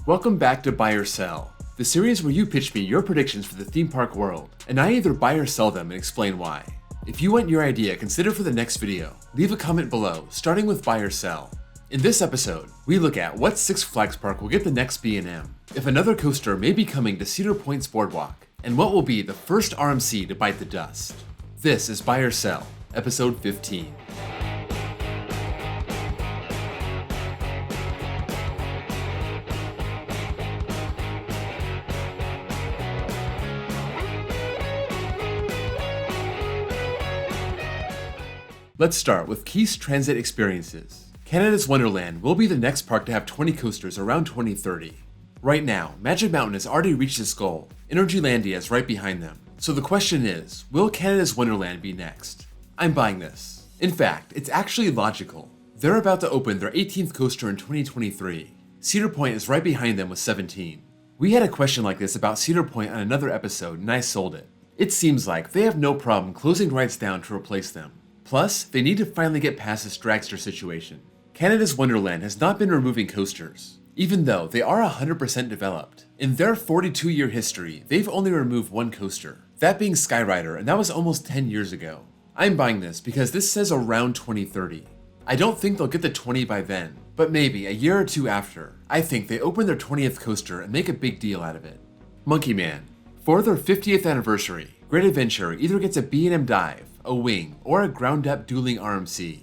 Welcome back to Buy or Sell, the series where you pitch me your predictions for the theme park world, and I either buy or sell them and explain why. If you want your idea considered for the next video, leave a comment below, starting with buy or sell. In this episode, we look at what Six Flags Park will get the next B&M, if another coaster may be coming to Cedar Point's boardwalk, and what will be the first RMC to bite the dust. This is Buy or Sell, episode 15. Let's start with Keith's transit experiences. Canada's Wonderland will be the next park to have 20 coasters around 2030. Right now, Magic Mountain has already reached its goal. Energylandia is right behind them. So the question is, will Canada's Wonderland be next? I'm buying this. In fact, it's actually logical. They're about to open their 18th coaster in 2023. Cedar Point is right behind them with 17. We had a question like this about Cedar Point on another episode and I sold it. It seems like they have no problem closing rides down to replace them. Plus, they need to finally get past this Dragster situation. Canada's Wonderland has not been removing coasters, even though they are 100% developed. In their 42-year history, they've only removed one coaster, that being Skyrider, and that was almost 10 years ago. I'm buying this because this says around 2030. I don't think they'll get the 20 by then, but maybe a year or two after. I think they open their 20th coaster and make a big deal out of it. Monkey Man. For their 50th anniversary, Great Adventure either gets a B&M dive, a wing, or a ground-up dueling RMC.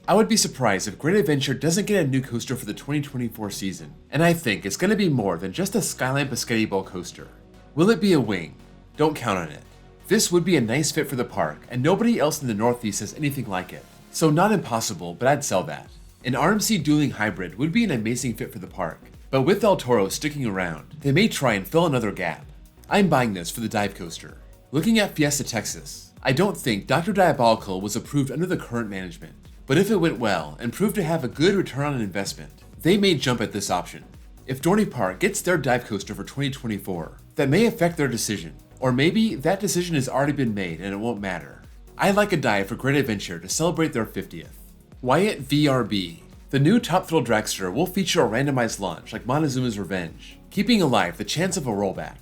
I would be surprised if Great Adventure doesn't get a new coaster for the 2024 season, and I think it's going to be more than just a Skyline Biscotti Bowl coaster. Will it be a wing? Don't count on it. This would be a nice fit for the park, and nobody else in the Northeast has anything like it. So not impossible, but I'd sell that. An RMC dueling hybrid would be an amazing fit for the park, but with El Toro sticking around, they may try and fill another gap. I'm buying this for the dive coaster. Looking at Fiesta Texas, I don't think Dr. Diabolical was approved under the current management, but if it went well and proved to have a good return on investment, they may jump at this option. If Dorney Park gets their dive coaster for 2024, that may affect their decision, or maybe that decision has already been made and it won't matter. I'd like a dive for Great Adventure to celebrate their 50th. Wyatt VRB. The new Top Thrill Dragster will feature a randomized launch like Montezuma's Revenge, keeping alive the chance of a rollback.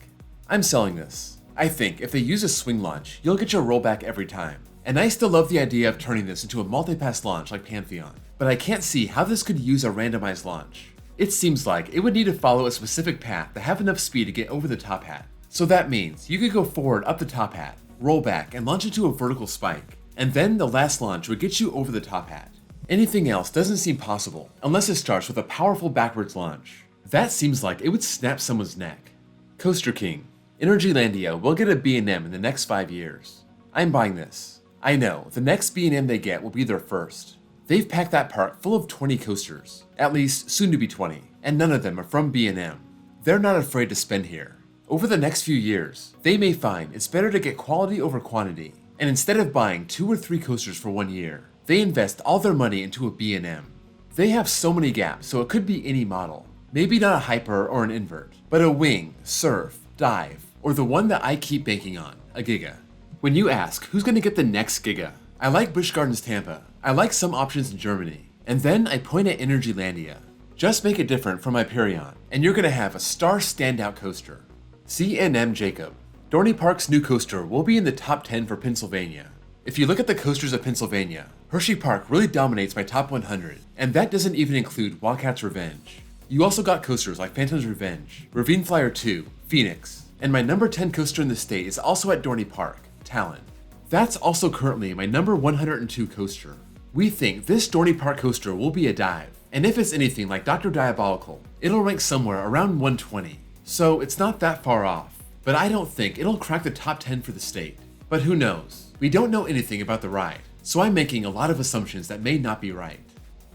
I'm selling this. I think if they use a swing launch, you'll get your rollback every time. And I still love the idea of turning this into a multi-pass launch like Pantheon, but I can't see how this could use a randomized launch. It seems like it would need to follow a specific path to have enough speed to get over the top hat. So that means you could go forward up the top hat, roll back, and launch into a vertical spike, and then the last launch would get you over the top hat. Anything else doesn't seem possible, unless it starts with a powerful backwards launch. That seems like it would snap someone's neck. Coaster King. Energylandia will get a B&M in the next 5 years. I'm buying this. I know, the next B&M they get will be their first. They've packed that park full of 20 coasters, at least soon to be 20, and none of them are from B&M. They're not afraid to spend here. Over the next few years, they may find it's better to get quality over quantity, and instead of buying 2 or 3 coasters for 1 year, they invest all their money into a B&M. They have so many gaps, so it could be any model. Maybe not a hyper or an invert, but a wing, surf, dive, or the one that I keep banking on, a Giga. When you ask who's going to get the next Giga, I like Busch Gardens Tampa, I like some options in Germany, and then I point at Energylandia. Just make it different from Hyperion, and you're going to have a star standout coaster. C&M Jacob. Dorney Park's new coaster will be in the top 10 for Pennsylvania. If you look at the coasters of Pennsylvania, Hershey Park really dominates my top 100, and that doesn't even include Wildcat's Revenge. You also got coasters like Phantom's Revenge, Ravine Flyer 2, Phoenix, and my number 10 coaster in the state is also at Dorney Park, Talon. That's also currently my number 102 coaster. We think this Dorney Park coaster will be a dive, and if it's anything like Dr. Diabolical, it'll rank somewhere around 120, so it's not that far off, but I don't think it'll crack the top 10 for the state. But who knows? We don't know anything about the ride, so I'm making a lot of assumptions that may not be right.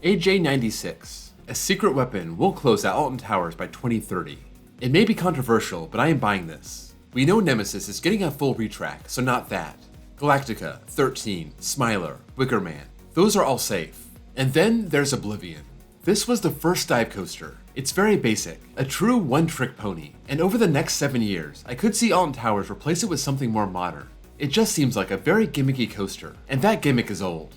AJ96. A secret weapon will close at Alton Towers by 2030. It may be controversial, but I am buying this. We know Nemesis is getting a full retrack, so not that. Galactica, 13, Smiler, Wicker Man, those are all safe. And then there's Oblivion. This was the first dive coaster. It's very basic, a true one-trick pony, and over the next 7 years, I could see Alton Towers replace it with something more modern. It just seems like a very gimmicky coaster, and that gimmick is old.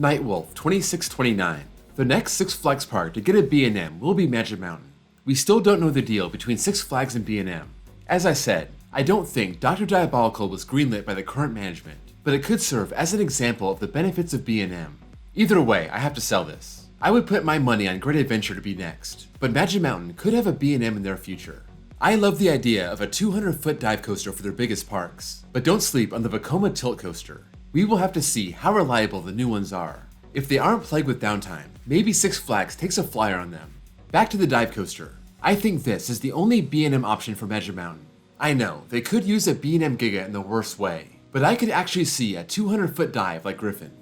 Nightwolf, 2629. The next Six Flags Park to get a B&M will be Magic Mountain. We still don't know the deal between Six Flags and B&M. As I said, I don't think Dr. Diabolical was greenlit by the current management, but it could serve as an example of the benefits of B&M. Either way, I have to sell this. I would put my money on Great Adventure to be next, but Magic Mountain could have a B&M in their future. I love the idea of a 200-foot dive coaster for their biggest parks, but don't sleep on the Vekoma Tilt Coaster. We will have to see how reliable the new ones are. If they aren't plagued with downtime, maybe Six Flags takes a flyer on them. Back to the dive coaster. I think this is the only B&M option for Magic Mountain. I know, they could use a B&M Giga in the worst way, but I could actually see a 200-foot dive like Griffin.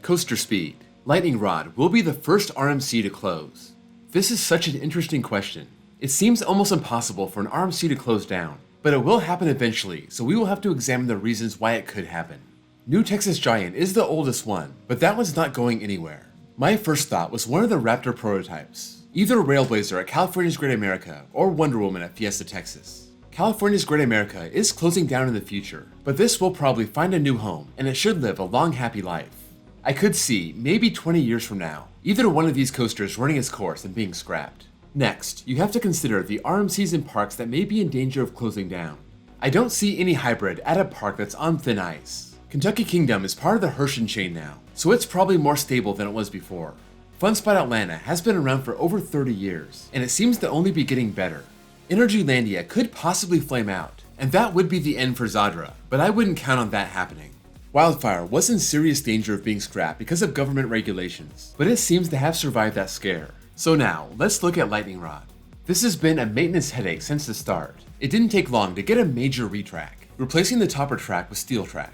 Coaster speed. Lightning Rod will be the first RMC to close. This is such an interesting question. It seems almost impossible for an RMC to close down, but it will happen eventually, so we will have to examine the reasons why it could happen. New Texas Giant is the oldest one, but that one's not going anywhere. My first thought was one of the Raptor prototypes, either Railblazer at California's Great America or Wonder Woman at Fiesta, Texas. California's Great America is closing down in the future, but this will probably find a new home, and it should live a long, happy life. I could see, maybe 20 years from now, either one of these coasters running its course and being scrapped. Next, you have to consider the RMCs in parks that may be in danger of closing down. I don't see any hybrid at a park that's on thin ice. Kentucky Kingdom is part of the Hershey chain now, so it's probably more stable than it was before. Fun Spot Atlanta has been around for over 30 years, and it seems to only be getting better. Energylandia could possibly flame out, and that would be the end for Zadra, but I wouldn't count on that happening. Wildfire was in serious danger of being scrapped because of government regulations, but it seems to have survived that scare. So now, let's look at Lightning Rod. This has been a maintenance headache since the start. It didn't take long to get a major retrack, replacing the topper track with steel track.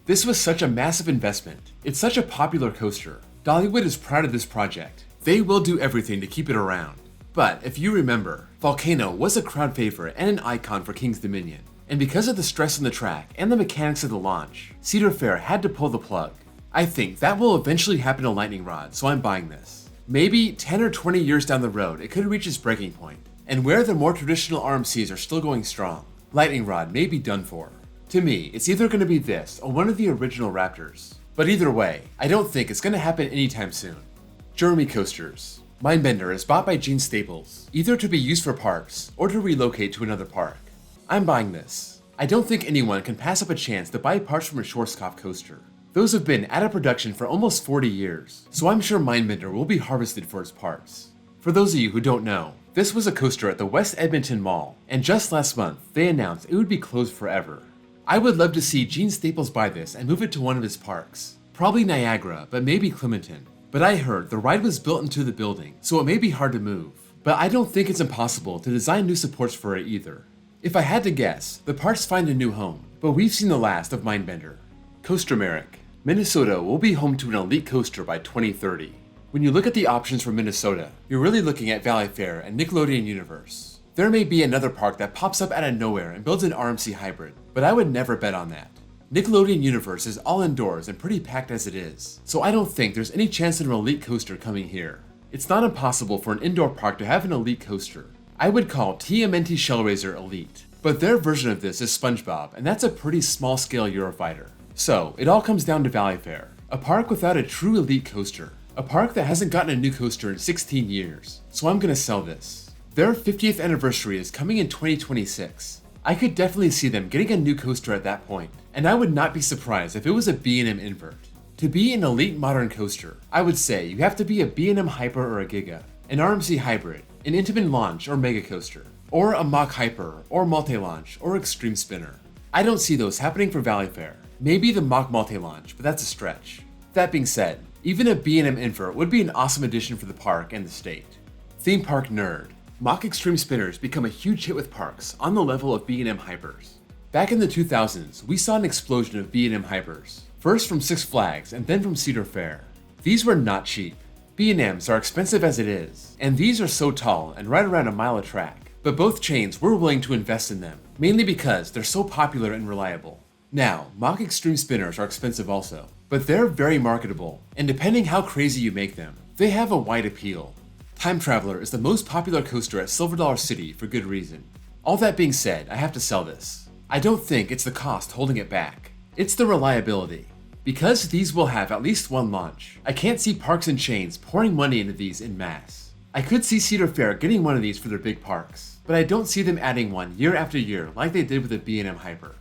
This was such a massive investment. It's such a popular coaster. Dollywood is proud of this project. They will do everything to keep it around. But if you remember, Volcano was a crowd favorite and an icon for King's Dominion. And because of the stress on the track and the mechanics of the launch, Cedar Fair had to pull the plug. I think that will eventually happen to Lightning Rod, so I'm buying this. Maybe 10 or 20 years down the road, it could reach its breaking point. And where the more traditional RMCs are still going strong, Lightning Rod may be done for. To me, it's either going to be this or one of the original Raptors. But either way, I don't think it's going to happen anytime soon. Jeremy Coasters. Mindbender is bought by Gene Staples, either to be used for parks or to relocate to another park. I'm buying this. I don't think anyone can pass up a chance to buy parts from a Schwarzkopf coaster. Those have been out of production for almost 40 years, so I'm sure Mindbender will be harvested for its parts. For those of you who don't know, this was a coaster at the West Edmonton Mall, and just last month, they announced it would be closed forever. I would love to see Gene Staples buy this and move it to one of his parks. Probably Niagara, but maybe Clementon. But I heard the ride was built into the building, so it may be hard to move. But I don't think it's impossible to design new supports for it either. If I had to guess, the parts find a new home, but we've seen the last of Mindbender. Coaster Merrick. Minnesota will be home to an elite coaster by 2030. When you look at the options for Minnesota, you're really looking at Valley Fair and Nickelodeon Universe. There may be another park that pops up out of nowhere and builds an RMC hybrid, but I would never bet on that. Nickelodeon Universe is all indoors and pretty packed as it is, so I don't think there's any chance of an elite coaster coming here. It's not impossible for an indoor park to have an elite coaster. I would call TMNT Shellraiser elite, but their version of this is SpongeBob, and that's a pretty small scale Eurofighter. So, it all comes down to Valley Fair, a park without a true elite coaster, a park that hasn't gotten a new coaster in 16 years, so I'm gonna sell this. Their 50th anniversary is coming in 2026. I could definitely see them getting a new coaster at that point, and I would not be surprised if it was a B&M invert. To be an elite modern coaster, I would say you have to be a B&M Hyper or a Giga, an RMC Hybrid, an Intamin Launch or Mega Coaster, or a Mack Hyper or Multi-Launch or Extreme Spinner. I don't see those happening for Valley Fair. Maybe the Mack Multi-Launch, but that's a stretch. That being said, even a B&M invert would be an awesome addition for the park and the state. Theme Park Nerd. Mack Extreme Spinners become a huge hit with parks, on the level of B&M Hypers. Back in the 2000s, we saw an explosion of B&M Hypers, first from Six Flags and then from Cedar Fair. These were not cheap. B&Ms are expensive as it is, and these are so tall and right around a mile a track, but both chains were willing to invest in them, mainly because they're so popular and reliable. Now, Mack Extreme Spinners are expensive also, but they're very marketable, and depending how crazy you make them, they have a wide appeal. Time Traveler is the most popular coaster at Silver Dollar City for good reason. All that being said, I have to sell this. I don't think it's the cost holding it back. It's the reliability. Because these will have at least one launch, I can't see parks and chains pouring money into these en masse. I could see Cedar Fair getting one of these for their big parks, but I don't see them adding one year after year like they did with the B&M Hyper.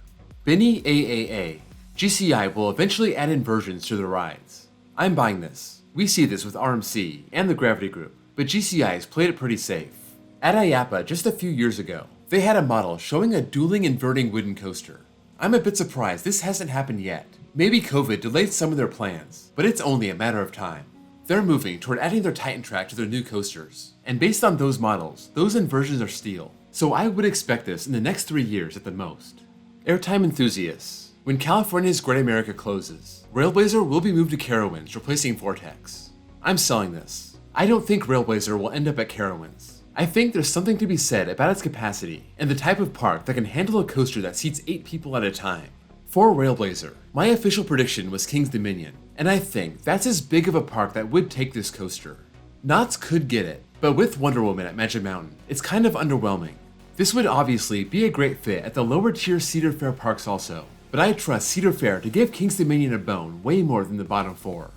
Benny AAA. GCI will eventually add inversions to their rides. I'm buying this. We see this with RMC and the Gravity Group, but GCI has played it pretty safe. At IAPA just a few years ago, they had a model showing a dueling inverting wooden coaster. I'm a bit surprised this hasn't happened yet. Maybe COVID delayed some of their plans, but it's only a matter of time. They're moving toward adding their Titan track to their new coasters, and based on those models, those inversions are steel, so I would expect this in the next 3 years at the most. Airtime enthusiasts. When California's Great America closes, Railblazer will be moved to Carowinds, replacing Vortex. I'm selling this. I don't think Railblazer will end up at Carowinds. I think there's something to be said about its capacity and the type of park that can handle a coaster that seats 8 people at a time. For Railblazer, my official prediction was King's Dominion, and I think that's as big of a park that would take this coaster. Knott's could get it, but with Wonder Woman at Magic Mountain, it's kind of underwhelming. This would obviously be a great fit at the lower tier Cedar Fair parks also, but I trust Cedar Fair to give King's Dominion a bone way more than the bottom 4.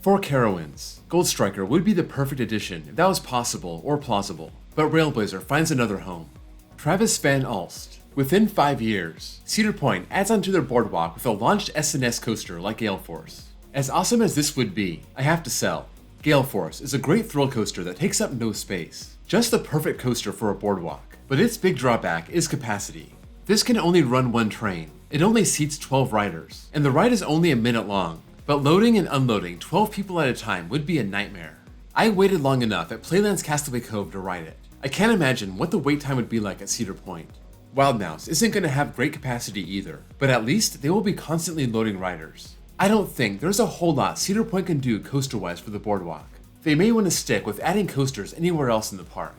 For Carowinds, Gold Striker would be the perfect addition if that was possible or plausible, but Railblazer finds another home. Travis Van Alst. Within 5 years, Cedar Point adds onto their boardwalk with a launched SNS coaster like Gale Force. As awesome as this would be, I have to sell. Gale Force is a great thrill coaster that takes up no space, just the perfect coaster for a boardwalk. But its big drawback is capacity. This can only run one train. It only seats 12 riders, and the ride is only a minute long, but loading and unloading 12 people at a time would be a nightmare. I waited long enough at Playland's Castaway Cove to ride it. I can't imagine what the wait time would be like at Cedar Point. Wild Mouse isn't going to have great capacity either, but at least they will be constantly loading riders. I don't think there's a whole lot Cedar Point can do coaster-wise for the boardwalk. They may want to stick with adding coasters anywhere else in the park.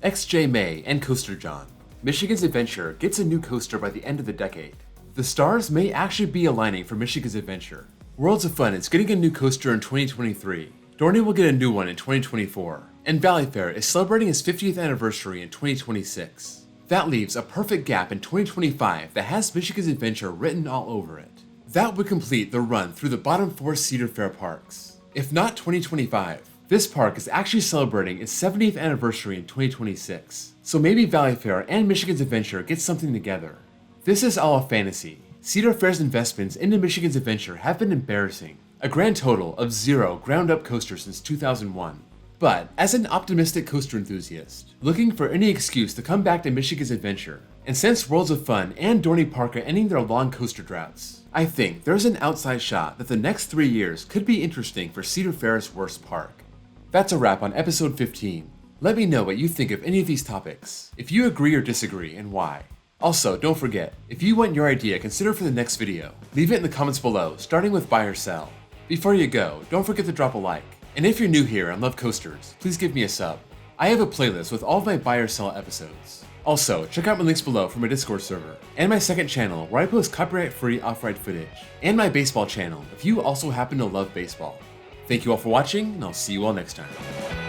XJ May and Coaster John. Michigan's Adventure gets a new coaster by the end of the decade. The stars may actually be aligning for Michigan's Adventure. Worlds of Fun is getting a new coaster in 2023. Dorney will get a new one in 2024. And Valley Fair is celebrating its 50th anniversary in 2026. That leaves a perfect gap in 2025 that has Michigan's Adventure written all over it. That would complete the run through the bottom 4 Cedar Fair parks. If not 2025, this park is actually celebrating its 70th anniversary in 2026, so maybe Valley Fair and Michigan's Adventure get something together. This is all a fantasy. Cedar Fair's investments into Michigan's Adventure have been embarrassing, a grand total of 0 ground-up coasters since 2001. But as an optimistic coaster enthusiast, looking for any excuse to come back to Michigan's Adventure, and since Worlds of Fun and Dorney Park are ending their long coaster droughts, I think there's an outside shot that the next 3 years could be interesting for Cedar Fair's worst park. That's a wrap on episode 15. Let me know what you think of any of these topics, if you agree or disagree, and why. Also, don't forget, if you want your idea considered for the next video, leave it in the comments below, starting with buy or sell. Before you go, don't forget to drop a like. And if you're new here and love coasters, please give me a sub. I have a playlist with all of my buy or sell episodes. Also, check out my links below for my Discord server, and my second channel where I post copyright-free off-ride footage, and my baseball channel if you also happen to love baseball. Thank you all for watching, and I'll see you all next time.